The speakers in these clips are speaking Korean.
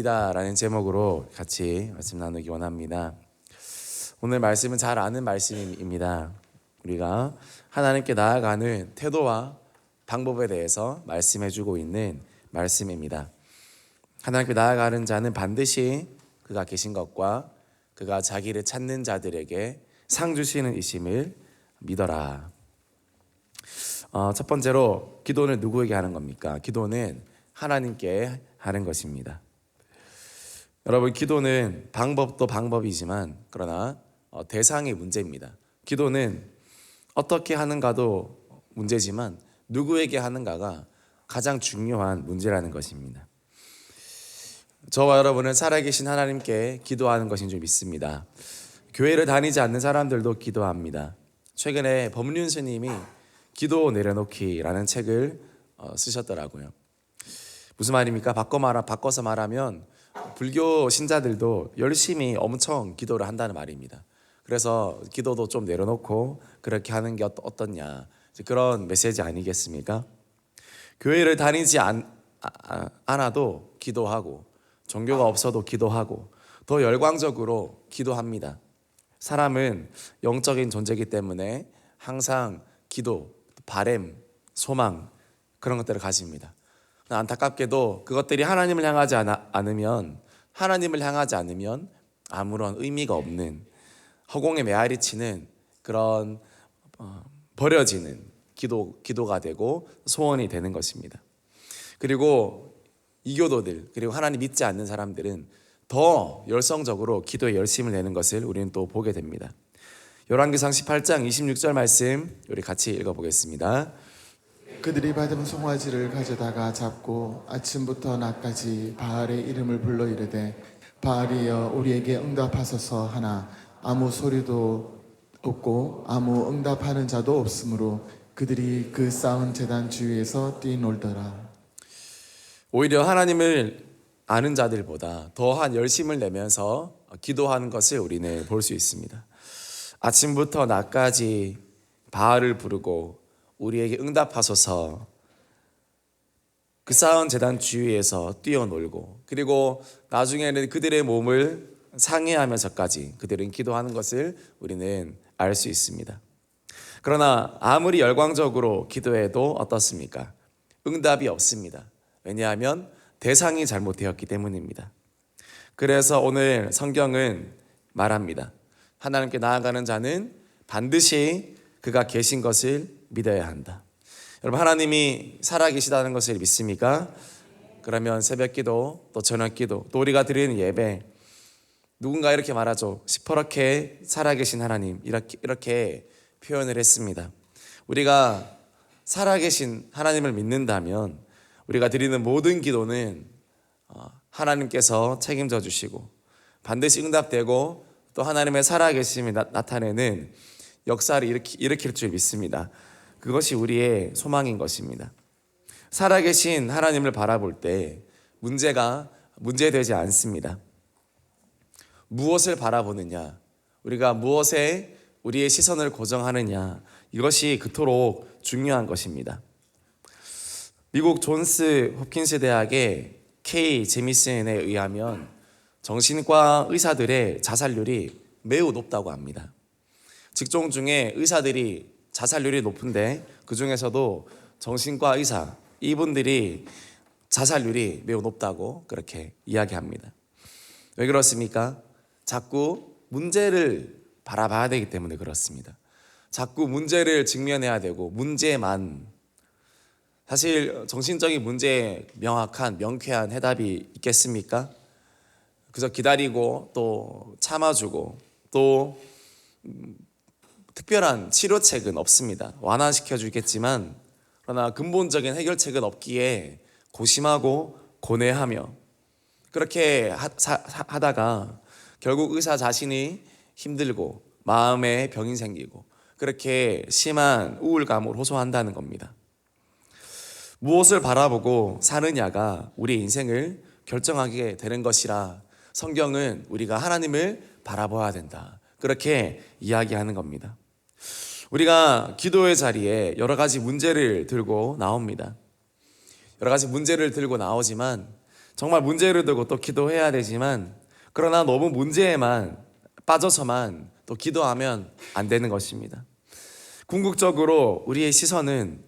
라는 제목으로 같이 말씀 나누기 원합니다. 오늘 말씀은 잘 아는 말씀입니다. 우리가 하나님께 나아가는 태도와 방법에 대해서 말씀해주고 있는 말씀입니다. 하나님께 나아가는 자는 반드시 그가 계신 것과 그가 자기를 찾는 자들에게 상 주시는 이심을 믿어라. 첫 번째로 기도는 누구에게 하는 겁니까? 기도는 하나님께 하는 것입니다. 여러분, 기도는 방법도 방법이지만 그러나 대상이 문제입니다. 기도는 어떻게 하는가도 문제지만 누구에게 하는가가 가장 중요한 문제라는 것입니다. 저와 여러분은 살아계신 하나님께 기도하는 것인 줄 믿습니다. 교회를 다니지 않는 사람들도 기도합니다. 최근에 법륜 스님이 기도 내려놓기라는 책을 쓰셨더라고요. 무슨 말입니까? 바꿔서 말하면 불교 신자들도 열심히 엄청 기도를 한다는 말입니다. 그래서 기도도 좀 내려놓고 그렇게 하는 게 어떻냐, 그런 메시지 아니겠습니까? 교회를 다니지 않아도 기도하고 종교가 없어도 기도하고 더 열광적으로 기도합니다. 사람은 영적인 존재이기 때문에 항상 기도, 바램, 소망, 그런 것들을 가집니다. 안타깝게도 그것들이 하나님을 향하지 않으면 아무런 의미가 없는 허공에 메아리 치는 그런 버려지는 기도가 되고 소원이 되는 것입니다. 그리고 이교도들, 그리고 하나님 믿지 않는 사람들은 더 열성적으로 기도에 열심을 내는 것을 우리는 또 보게 됩니다. 열왕기상 18장 26절 말씀 우리 같이 읽어보겠습니다. 그들이 받은 송아지를 가져다가 잡고 아침부터 낮까지 바알의 이름을 불러 이르되 바알이여 우리에게 응답하소서 하나 아무 소리도 없고 아무 응답하는 자도 없으므로 그들이 그 쌓은 제단 주위에서 뛰놀더라. 오히려 하나님을 아는 자들보다 더한 열심을 내면서 기도하는 것을 우리는 볼 수 있습니다. 아침부터 낮까지 바알을 부르고 우리에게 응답하소서, 그 쌓은 제단 주위에서 뛰어놀고, 그리고 나중에는 그들의 몸을 상해하면서까지 그들은 기도하는 것을 우리는 알 수 있습니다. 그러나 아무리 열광적으로 기도해도 어떻습니까? 응답이 없습니다. 왜냐하면 대상이 잘못되었기 때문입니다. 그래서 오늘 성경은 말합니다. 하나님께 나아가는 자는 반드시 그가 계신 것을 믿어야 한다. 여러분, 하나님이 살아계시다는 것을 믿습니까? 그러면 새벽기도, 또 저녁기도, 또 우리가 드리는 예배, 누군가 이렇게 말하죠. 시퍼렇게 살아계신 하나님, 이렇게 표현을 했습니다. 우리가 살아계신 하나님을 믿는다면 우리가 드리는 모든 기도는 하나님께서 책임져 주시고 반드시 응답되고 또 하나님의 살아계심이 나타내는 역사를 일으킬 줄 믿습니다. 그것이 우리의 소망인 것입니다. 살아계신 하나님을 바라볼 때 문제되지 않습니다. 무엇을 바라보느냐, 우리가 무엇에 우리의 시선을 고정하느냐, 이것이 그토록 중요한 것입니다. 미국 존스 홉킨스 대학의 K 제미슨에 의하면 정신과 의사들의 자살률이 매우 높다고 합니다. 직종 중에 의사들이 자살률이 높은데 그 중에서도 정신과 의사, 이분들이 자살률이 매우 높다고 그렇게 이야기합니다. 왜 그렇습니까? 자꾸 문제를 바라봐야 되기 때문에 그렇습니다. 자꾸 문제를 직면해야 되고 문제만, 사실 정신적인 문제에 명쾌한 해답이 있겠습니까? 그저 기다리고 또 참아주고 또 특별한 치료책은 없습니다. 완화시켜 주겠지만 그러나 근본적인 해결책은 없기에 고심하고 고뇌하며 그렇게 하다가 결국 의사 자신이 힘들고 마음에 병이 생기고 그렇게 심한 우울감을 호소한다는 겁니다. 무엇을 바라보고 사느냐가 우리의 인생을 결정하게 되는 것이라 성경은 우리가 하나님을 바라봐야 된다, 그렇게 이야기하는 겁니다. 우리가 기도의 자리에 여러 가지 문제를 들고 나옵니다. 여러 가지 문제를 들고 나오지만 정말 문제를 두고 또 기도해야 되지만 그러나 너무 문제에만 빠져서만 또 기도하면 안 되는 것입니다. 궁극적으로 우리의 시선은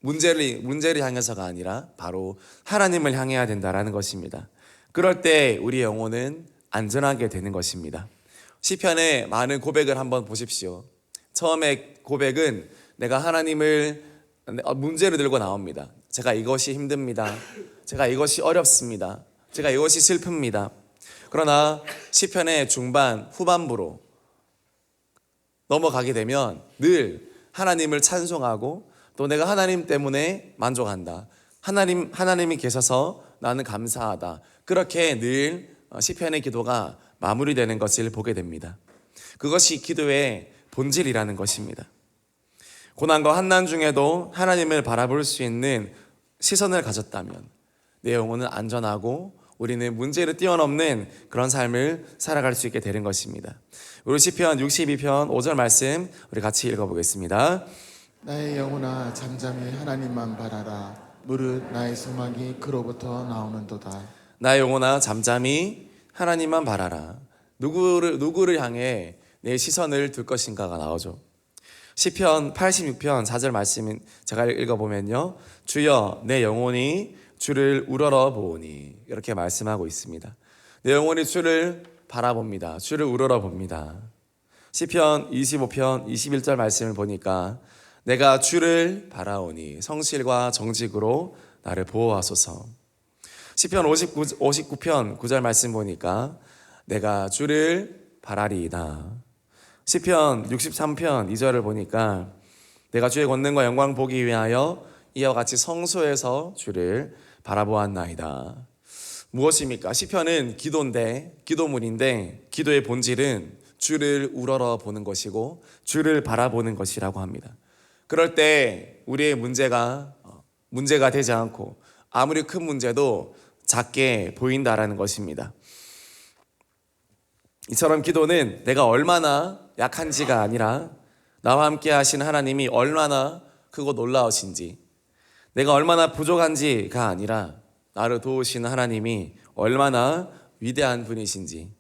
문제를 향해서가 아니라 바로 하나님을 향해야 된다라는 것입니다. 그럴 때 우리의 영혼은 안전하게 되는 것입니다. 시편의 많은 고백을 한번 보십시오. 처음에 고백은 내가 하나님을 문제를 들고 나옵니다. 제가 이것이 힘듭니다. 제가 이것이 어렵습니다. 제가 이것이 슬픕니다. 그러나 시편의 중반 후반부로 넘어가게 되면 늘 하나님을 찬송하고 또 내가 하나님 때문에 만족한다. 하나님이 계셔서 나는 감사하다. 그렇게 늘 시편의 기도가 마무리되는 것을 보게 됩니다. 그것이 기도의 본질이라는 것입니다. 고난과 환난 중에도 하나님을 바라볼 수 있는 시선을 가졌다면 내 영혼은 안전하고 우리는 문제를 뛰어넘는 그런 삶을 살아갈 수 있게 되는 것입니다. 우리 시편 62편 5절 말씀 우리 같이 읽어보겠습니다. 나의 영혼아 잠잠히 하나님만 바라라. 무릇 나의 소망이 그로부터 나오는도다. 나의 영혼아 잠잠히 하나님만 바라라. 누구를 향해 내 시선을 둘 것인가가 나오죠. 시편 86편 4절 말씀 제가 읽어보면요, 주여 내 영혼이 주를 우러러 보오니, 이렇게 말씀하고 있습니다. 내 영혼이 주를 바라봅니다. 주를 우러러 봅니다. 시편 25편 21절 말씀을 보니까 내가 주를 바라오니 성실과 정직으로 나를 보호하소서. 시편 59편 9절 말씀 보니까 내가 주를 바라리이다. 시편 63편 2절을 보니까 내가 주의 권능과 영광 보기 위하여 이와 같이 성소에서 주를 바라보았나이다. 무엇입니까? 시편은 기도문인데 기도의 본질은 주를 우러러 보는 것이고 주를 바라보는 것이라고 합니다. 그럴 때 우리의 문제가 되지 않고 아무리 큰 문제도 작게 보인다라는 것입니다. 이처럼 기도는 내가 얼마나 약한지가 아니라 나와 함께 하신 하나님이 얼마나 크고 놀라우신지, 내가 얼마나 부족한지가 아니라 나를 도우시는 하나님이 얼마나 위대한 분이신지,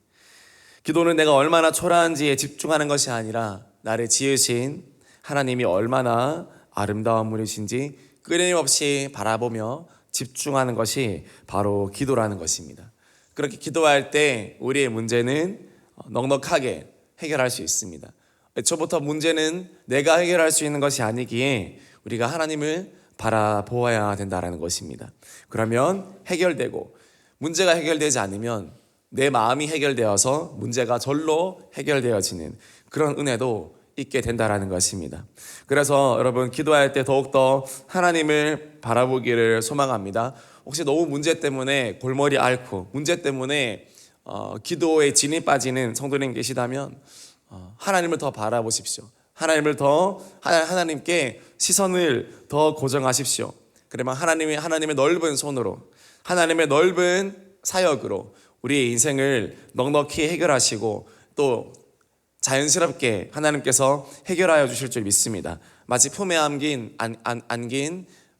기도는 내가 얼마나 초라한지에 집중하는 것이 아니라 나를 지으신 하나님이 얼마나 아름다운 분이신지 끊임없이 바라보며 집중하는 것이 바로 기도라는 것입니다. 그렇게 기도할 때 우리의 문제는 넉넉하게 해결할 수 있습니다. 애초부터 문제는 내가 해결할 수 있는 것이 아니기에 우리가 하나님을 바라보아야 된다는 것입니다. 그러면 해결되고, 문제가 해결되지 않으면 내 마음이 해결되어서 문제가 절로 해결되어지는 그런 은혜도 있게 된다는 것입니다. 그래서 여러분, 기도할 때 더욱더 하나님을 바라보기를 소망합니다. 혹시 너무 문제 때문에 골머리 앓고 문제 때문에 기도에 진이 빠지는 성도님 계시다면 하나님을 더 바라보십시오. 하나님께 시선을 더 고정하십시오. 그러면 하나님의 넓은 손으로, 하나님의 넓은 사역으로 우리의 인생을 넉넉히 해결하시고 또 자연스럽게 하나님께서 해결하여 주실 줄 믿습니다. 마치 품에 안긴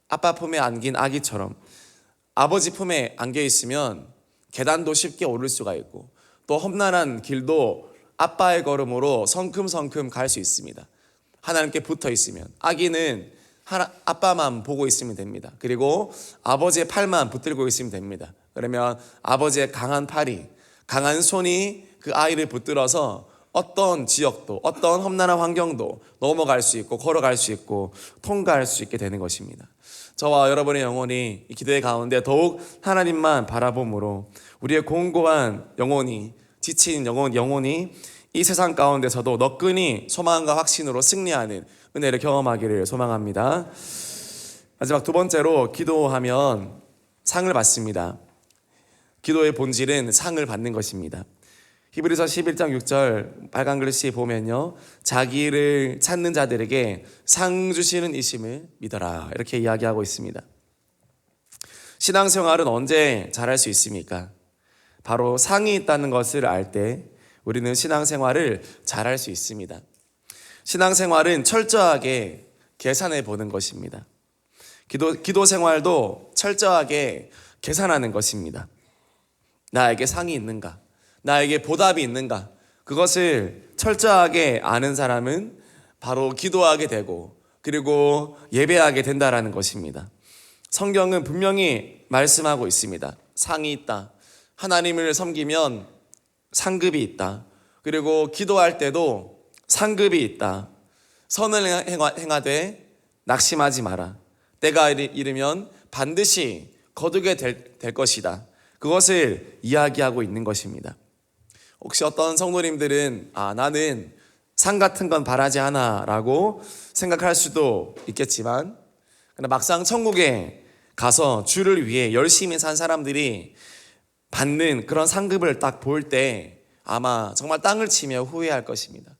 아빠 품에 안긴 아기처럼 아버지 품에 안겨 있으면 계단도 쉽게 오를 수가 있고 또 험난한 길도 아빠의 걸음으로 성큼성큼 갈 수 있습니다. 하나님께 붙어 있으면 아기는 아빠만 보고 있으면 됩니다. 그리고 아버지의 팔만 붙들고 있으면 됩니다. 그러면 아버지의 강한 팔이, 강한 손이 그 아이를 붙들어서 어떤 지역도, 어떤 험난한 환경도 넘어갈 수 있고 걸어갈 수 있고 통과할 수 있게 되는 것입니다. 저와 여러분의 영혼이 이 기도의 가운데 더욱 하나님만 바라봄으로 우리의 공고한 영혼이, 지친 영혼이 이 세상 가운데서도 너끈히 소망과 확신으로 승리하는 은혜를 경험하기를 소망합니다. 마지막 두 번째로, 기도하면 상을 받습니다. 기도의 본질은 상을 받는 것입니다. 히브리서 11장 6절 빨간 글씨 보면요, 자기를 찾는 자들에게 상 주시는 이심을 믿어라, 이렇게 이야기하고 있습니다. 신앙생활은 언제 잘할 수 있습니까? 바로 상이 있다는 것을 알 때 우리는 신앙생활을 잘할 수 있습니다. 신앙생활은 철저하게 계산해 보는 것입니다. 기도 생활도 철저하게 계산하는 것입니다. 나에게 상이 있는가? 나에게 보답이 있는가? 그것을 철저하게 아는 사람은 바로 기도하게 되고 그리고 예배하게 된다라는 것입니다. 성경은 분명히 말씀하고 있습니다. 상이 있다. 하나님을 섬기면 상급이 있다. 그리고 기도할 때도 상급이 있다. 선을 행하되 낙심하지 마라. 때가 이르면 반드시 거두게 될 것이다. 그것을 이야기하고 있는 것입니다. 혹시 어떤 성도님들은 나는 상 같은 건 바라지 않아 라고 생각할 수도 있겠지만, 근데 막상 천국에 가서 주를 위해 열심히 산 사람들이 받는 그런 상급을 딱 볼 때 아마 정말 땅을 치며 후회할 것입니다.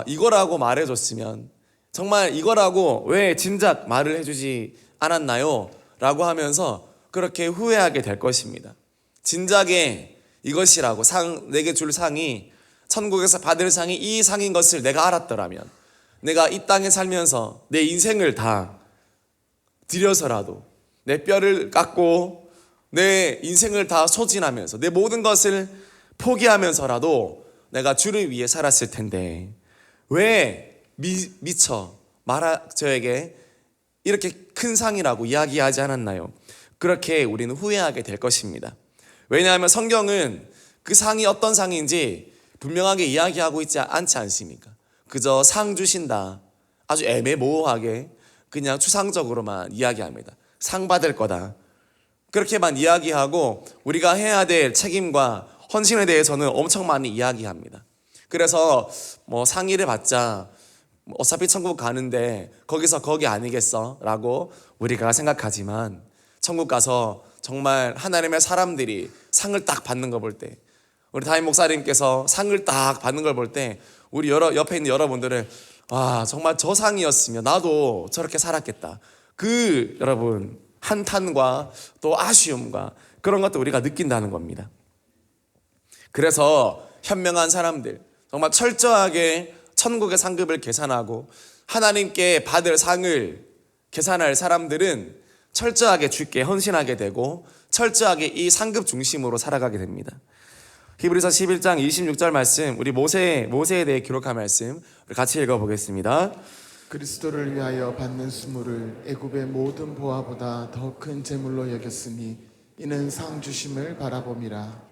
이거라고 말해줬으면, 정말 이거라고 왜 진작 말을 해주지 않았나요? 라고 하면서 그렇게 후회하게 될 것입니다. 진작에 이것이라고 내게 줄 상이, 천국에서 받을 상이 이 상인 것을 내가 알았더라면, 내가 이 땅에 살면서 내 인생을 다 들여서라도 내 뼈를 깎고 내 인생을 다 소진하면서 내 모든 것을 포기하면서라도 내가 주를 위해 살았을 텐데 왜 미처 저에게 이렇게 큰 상이라고 이야기하지 않았나요? 그렇게 우리는 후회하게 될 것입니다. 왜냐하면 성경은 그 상이 어떤 상인지 분명하게 이야기하고 있지 않지 않습니까? 그저 상 주신다, 아주 애매모호하게 그냥 추상적으로만 이야기합니다. 상 받을 거다, 그렇게만 이야기하고 우리가 해야 될 책임과 헌신에 대해서는 엄청 많이 이야기합니다. 그래서 상의를 받자, 어차피 천국 가는데 거기서 거기 아니겠어? 라고 우리가 생각하지만, 천국 가서 정말 하나님의 사람들이 상을 딱 받는 걸 볼 때, 우리 담임 목사님께서 상을 딱 받는 걸 볼 때 우리 옆에 있는 여러분들은 정말 저 상이었으면 나도 저렇게 살았겠다, 여러분 한탄과 또 아쉬움과 그런 것도 우리가 느낀다는 겁니다. 그래서 현명한 사람들, 정말 철저하게 천국의 상급을 계산하고 하나님께 받을 상을 계산할 사람들은 철저하게 주께 헌신하게 되고 철저하게 이 상급 중심으로 살아가게 됩니다. 히브리서 11장 26절 말씀, 우리 모세에 대해 기록한 말씀 우리 같이 읽어보겠습니다. 그리스도를 위하여 받는 수모를 애굽의 모든 보화보다 더 큰 재물로 여겼으니 이는 상 주심을 바라봄이라.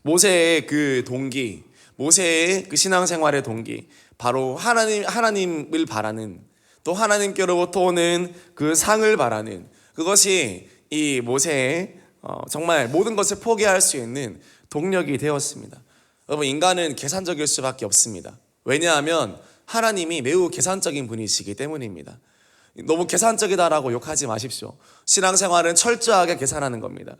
모세의 그 동기, 모세의 그 신앙생활의 동기, 바로 하나님을 바라는, 또 하나님께로부터 오는 그 상을 바라는, 그것이 이 모세의 정말 모든 것을 포기할 수 있는 동력이 되었습니다. 여러분, 인간은 계산적일 수밖에 없습니다. 왜냐하면 하나님이 매우 계산적인 분이시기 때문입니다. 너무 계산적이다라고 욕하지 마십시오. 신앙생활은 철저하게 계산하는 겁니다.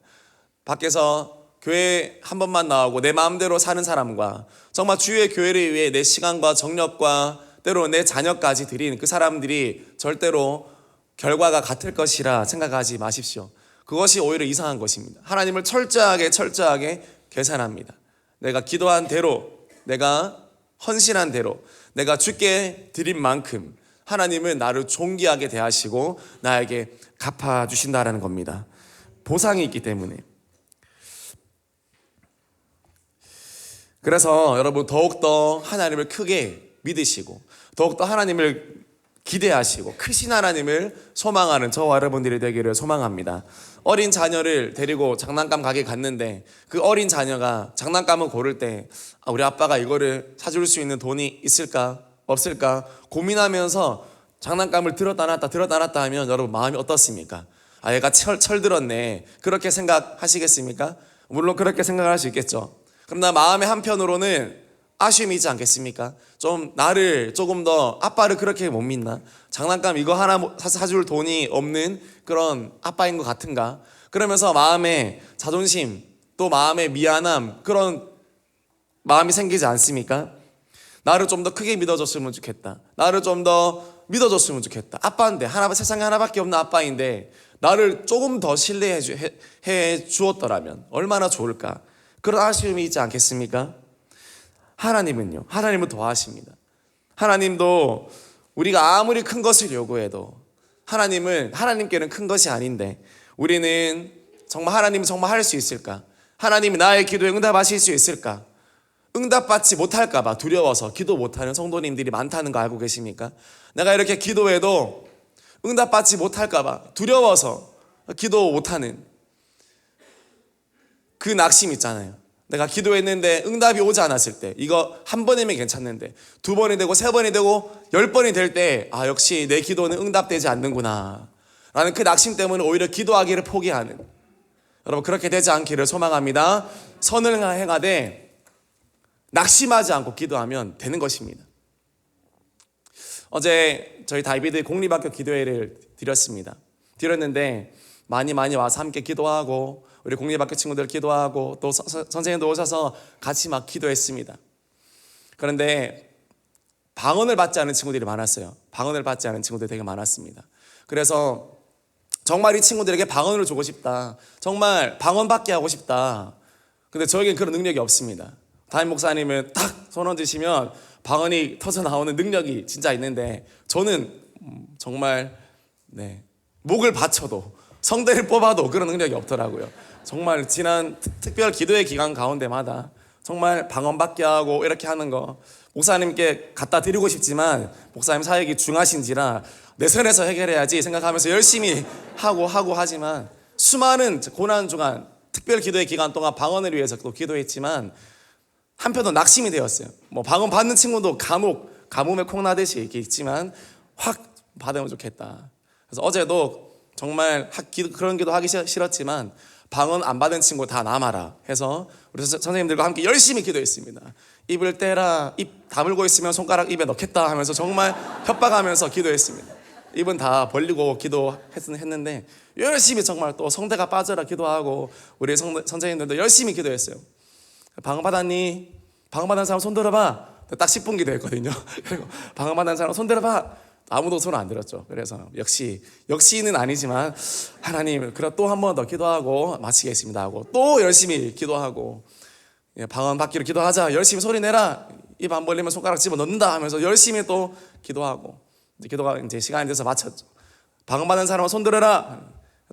밖에서 교회 한 번만 나오고 내 마음대로 사는 사람과 정말 주의 교회를 위해 내 시간과 정력과 때로 내 자녀까지 드린 그 사람들이 절대로 결과가 같을 것이라 생각하지 마십시오. 그것이 오히려 이상한 것입니다. 하나님을 철저하게 계산합니다. 내가 기도한 대로, 내가 헌신한 대로, 내가 주께 드린 만큼 하나님은 나를 존귀하게 대하시고 나에게 갚아주신다라는 겁니다. 보상이 있기 때문에. 그래서 여러분, 더욱더 하나님을 크게 믿으시고 더욱더 하나님을 기대하시고 크신 하나님을 소망하는 저와 여러분들이 되기를 소망합니다. 어린 자녀를 데리고 장난감 가게 갔는데 그 어린 자녀가 장난감을 고를 때 우리 아빠가 이거를 사줄 수 있는 돈이 있을까 없을까 고민하면서 장난감을 들었다 놨다 하면 여러분 마음이 어떻습니까? 얘가 철들었네, 그렇게 생각하시겠습니까? 물론 그렇게 생각할 수 있겠죠. 그러나 마음의 한편으로는 아쉬움이 있지 않겠습니까? 좀 나를 조금 더, 아빠를 그렇게 못 믿나? 장난감 이거 하나 사줄 돈이 없는 그런 아빠인 것 같은가? 그러면서 마음에 자존심, 또 마음에 미안함, 그런 마음이 생기지 않습니까? 나를 좀 더 크게 믿어줬으면 좋겠다, 나를 좀 더 믿어줬으면 좋겠다. 아빠인데, 세상에 하나밖에 없는 아빠인데 나를 조금 더 신뢰해 주었더라면 얼마나 좋을까? 그런 아쉬움이 있지 않겠습니까? 하나님은요, 하나님은 더하십니다. 하나님도 우리가 아무리 큰 것을 요구해도 하나님께는 큰 것이 아닌데 우리는 정말 하나님이 정말 할 수 있을까? 하나님이 나의 기도에 응답하실 수 있을까? 응답받지 못할까 봐 두려워서 기도 못하는 성도님들이 많다는 거 알고 계십니까? 내가 이렇게 기도해도 응답받지 못할까 봐 두려워서 기도 못하는 그 낙심 있잖아요. 내가 기도했는데 응답이 오지 않았을 때, 이거 한 번이면 괜찮는데 2번이 되고 3번이 되고 10번이 될 때, 역시 내 기도는 응답되지 않는구나 라는 그 낙심 때문에 오히려 기도하기를 포기하는, 여러분 그렇게 되지 않기를 소망합니다. 선을 행하되 낙심하지 않고 기도하면 되는 것입니다. 어제 저희 다이비드 공립학교 기도회를 드렸는데 많이 와서 함께 기도하고 우리 공립학교 친구들 기도하고 또 선생님도 오셔서 같이 막 기도했습니다. 그런데 방언을 받지 않은 친구들이 많았어요. 방언을 받지 않은 친구들이 되게 많았습니다. 그래서 정말 이 친구들에게 방언을 주고 싶다, 정말 방언 받게 하고 싶다. 근데 저에겐 그런 능력이 없습니다. 담임 목사님은 딱 손 얹으시면 방언이 터져 나오는 능력이 진짜 있는데, 저는 정말 목을 받쳐도 성대를 뽑아도 그런 능력이 없더라고요. 정말 지난 특별 기도의 기간 가운데마다 정말 방언 받게 하고 이렇게 하는 거 목사님께 갖다 드리고 싶지만 목사님 사역이 중하신지라 내 선에서 해결해야지 생각하면서 열심히 하고 하지만, 수많은 고난 중간 특별 기도의 기간 동안 방언을 위해서 또 기도했지만 한편도 낙심이 되었어요. 뭐 방언 받는 친구도 가뭄에 콩나듯이 이렇게 있지만 확 받으면 좋겠다. 그래서 어제도 정말 그런 기도 하기 싫었지만 방언 안 받은 친구 다 남아라 해서 우리 선생님들과 함께 열심히 기도했습니다. 입을 떼라, 입 다물고 있으면 손가락 입에 넣겠다 하면서 정말 협박하면서 기도했습니다. 입은 다 벌리고 기도했는데 열심히 정말 또 성대가 빠져라 기도하고 우리 선생님들도 열심히 기도했어요. 방언 받았니? 방언 받은 사람 손 들어봐. 딱 10분 기도했거든요. 그리고 방언 받은 사람 손 들어봐. 아무도 손을 안 들었죠. 그래서 역시는 아니지만 하나님, 그래 또 한 번 더 기도하고 마치겠습니다 하고 또 열심히 기도하고, 방언 받기로 기도하자, 열심히 소리 내라, 입 안 벌리면 손가락 집어 넣는다 하면서 열심히 또 기도하고, 기도가 이제 시간이 돼서 마쳤죠. 방언 받은 사람은 손 들어라.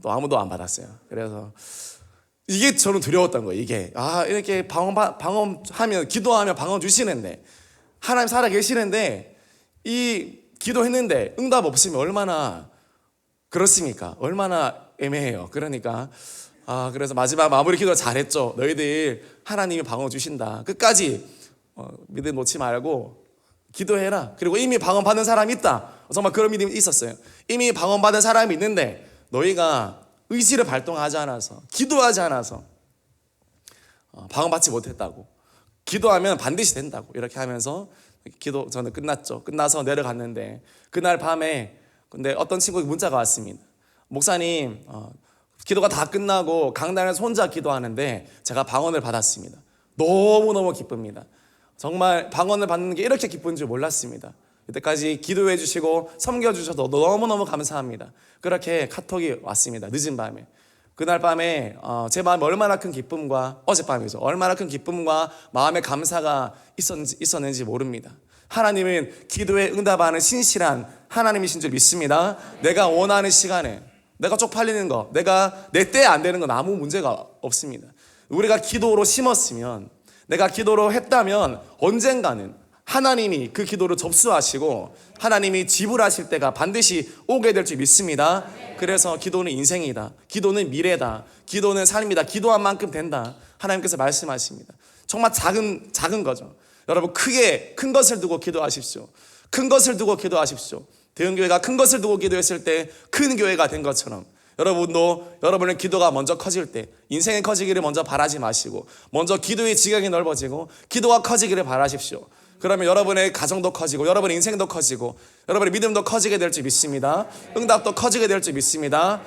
또 아무도 안 받았어요. 그래서 이게 저는 두려웠던 거예요. 이게 이렇게 방언하면, 기도하면 방언 주시는데, 하나님 살아 계시는데 이 기도했는데 응답 없으면 얼마나 그렇습니까? 얼마나 애매해요. 그러니까 그래서 마지막 마무리 기도 잘했죠. 너희들 하나님이 방언 주신다. 끝까지 믿음 놓지 말고 기도해라. 그리고 이미 방언 받은 사람이 있다. 정말 그런 믿음이 있었어요. 이미 방언 받은 사람이 있는데 너희가 의지를 발동하지 않아서, 기도하지 않아서 방언 받지 못했다고. 기도하면 반드시 된다고. 이렇게 하면서 기도 저는 끝났죠. 끝나서 내려갔는데 그날 밤에 근데 어떤 친구가 문자가 왔습니다. 목사님, 기도가 다 끝나고 강단에서 혼자 기도하는데 제가 방언을 받았습니다. 너무너무 기쁩니다. 정말 방언을 받는 게 이렇게 기쁜 줄 몰랐습니다. 이때까지 기도해 주시고 섬겨 주셔서 너무너무 감사합니다. 그렇게 카톡이 왔습니다. 늦은 밤에. 그날 밤에 제 마음에 얼마나 큰 기쁨과, 어젯밤이죠, 얼마나 큰 기쁨과 마음의 감사가 있었는지 모릅니다. 하나님은 기도에 응답하는 신실한 하나님이신 줄 믿습니다. 내가 원하는 시간에, 내가 쪽팔리는 거, 내가 내 때 안 되는 건 아무 문제가 없습니다. 우리가 기도로 심었으면, 내가 기도로 했다면 언젠가는 하나님이 그 기도를 접수하시고 하나님이 지불하실 때가 반드시 오게 될 줄 믿습니다. 그래서 기도는 인생이다, 기도는 미래다, 기도는 삶이다, 기도한 만큼 된다, 하나님께서 말씀하십니다. 정말 작은 거죠. 여러분, 큰 것을 두고 기도하십시오. 큰 것을 두고 기도하십시오. 대형교회가 큰 것을 두고 기도했을 때 큰 교회가 된 것처럼 여러분도 여러분의 기도가 먼저 커질 때, 인생이 커지기를 먼저 바라지 마시고 먼저 기도의 지경이 넓어지고 기도가 커지기를 바라십시오. 그러면 여러분의 가정도 커지고 여러분의 인생도 커지고 여러분의 믿음도 커지게 될 줄 믿습니다. 응답도 커지게 될 줄 믿습니다.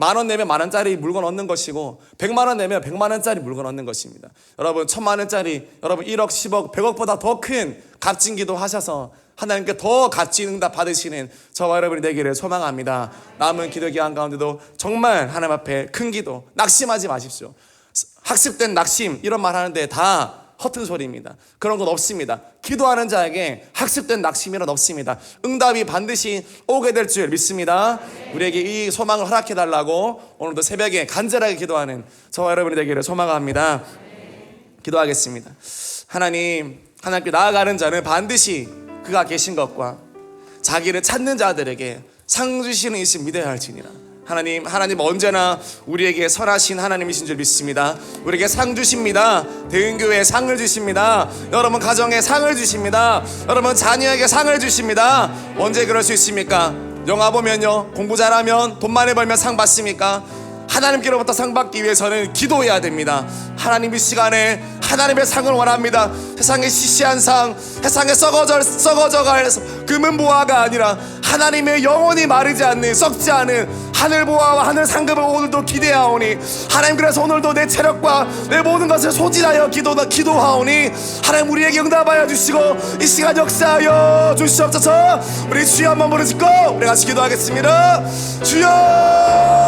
10,000원 내면 10,000원짜리 물건 얻는 것이고 100만 원 내면 100만 원짜리 물건 얻는 것입니다. 여러분 1,000만 원짜리, 여러분 1억, 10억, 100억보다 더 큰 값진 기도 하셔서 하나님께 더 값진 응답 받으시는 저와 여러분이 되기를 소망합니다. 남은 기도 기간 가운데도 정말 하나님 앞에 큰 기도, 낙심하지 마십시오. 학습된 낙심 이런 말 하는데 다 허튼 소리입니다. 그런 건 없습니다. 기도하는 자에게 학습된 낙심이란 없습니다. 응답이 반드시 오게 될 줄 믿습니다. 우리에게 이 소망을 허락해 달라고 오늘도 새벽에 간절하게 기도하는 저와 여러분이 되기를 소망합니다. 기도하겠습니다. 하나님께 나아가는 자는 반드시 그가 계신 것과 자기를 찾는 자들에게 상 주시는 이신 믿어야 할지니라. 하나님 언제나 우리에게 선하신 하나님이신 줄 믿습니다. 우리에게 상 주십니다. 대은교회에 상을 주십니다. 여러분 가정에 상을 주십니다. 여러분 자녀에게 상을 주십니다. 언제 그럴 수 있습니까? 영화 보면요, 공부 잘하면 돈 많이 벌면 상 받습니까? 하나님께로부터 상 받기 위해서는 기도해야 됩니다. 하나님 이 시간에 하나님의 상을 원합니다. 세상의 시시한 상, 세상에 썩어져갈 금은 보화가 아니라 하나님의 영원히 마르지 않는, 썩지 않은 하늘 보화와 하늘 상급을 오늘도 기대하오니, 하나님 그래서 오늘도 내 체력과 내 모든 것을 소진하여 기도하오니 하나님 우리에게 응답하여 주시고 이 시간 역사하여 주시옵소서. 우리 주여 한번 부르짖고 우리 같이 기도하겠습니다. 주여.